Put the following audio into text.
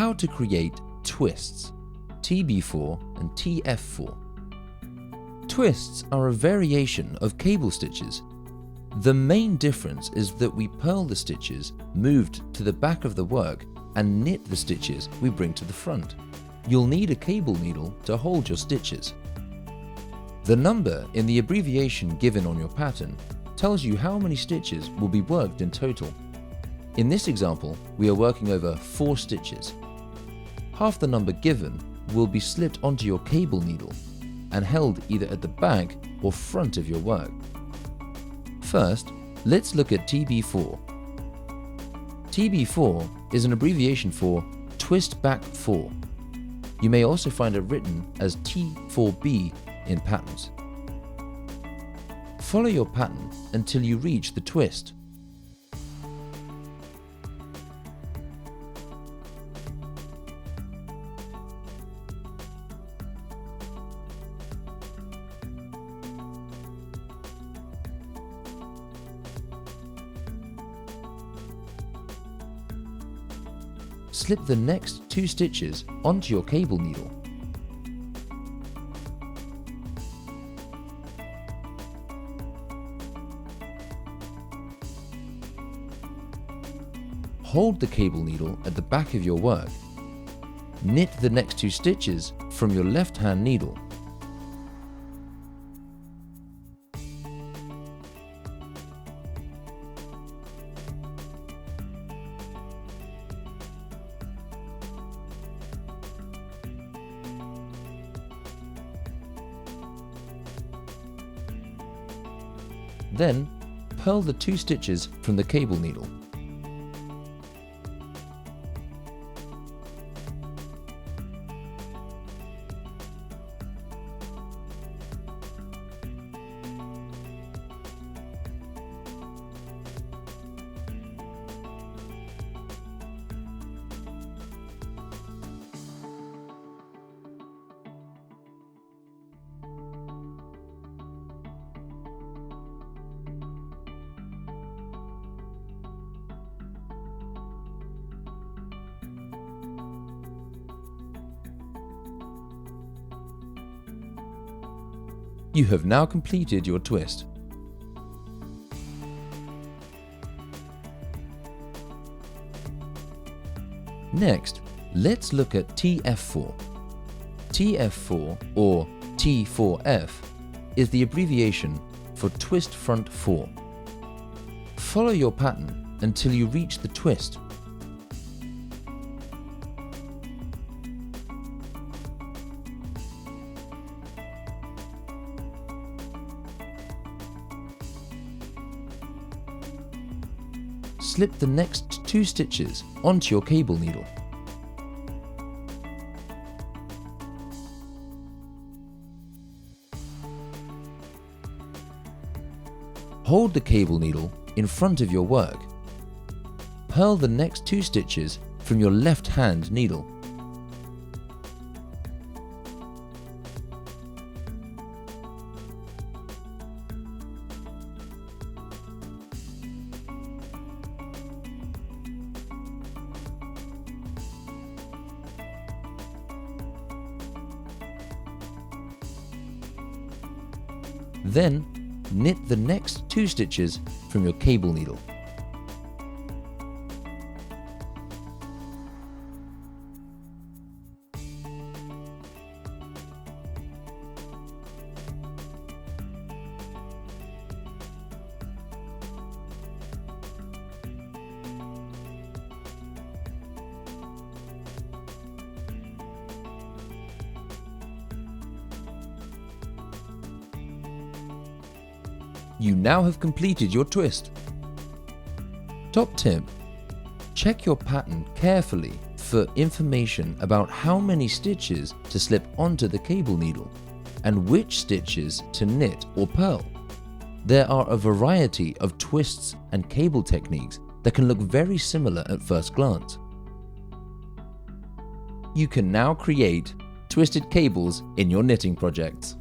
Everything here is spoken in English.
how to create twists, TB4 and TF4. Twists are a variation of cable stitches. The main difference is that we purl the stitches moved to the back of the work and knit the stitches we bring to the front. You'll need a cable needle to hold your stitches. The number in the abbreviation given on your pattern tells you how many stitches will be worked in total. In this example, we are working over 4 stitches. Half the number given will be slipped onto your cable needle and held either at the back or front of your work. First, let's look at TB4. TB4 is an abbreviation for Twist Back 4. You may also find it written as T4B in patterns. Follow your pattern until you reach the twist. Slip the next 2 stitches onto your cable needle. Hold the cable needle at the back of your work. Knit the next 2 stitches from your left hand needle. Then, purl the 2 stitches from the cable needle. You have now completed your twist. Next, let's look at TF4. TF4 or T4F is the abbreviation for Twist Front 4. Follow your pattern until you reach the twist. Slip the next 2 stitches onto your cable needle. Hold the cable needle in front of your work. Purl the next 2 stitches from your left hand needle. Then, knit the next 2 stitches from your cable needle. You now have completed your twist. Top tip: check your pattern carefully for information about how many stitches to slip onto the cable needle and which stitches to knit or purl. There are a variety of twists and cable techniques that can look very similar at first glance. You can now create twisted cables in your knitting projects.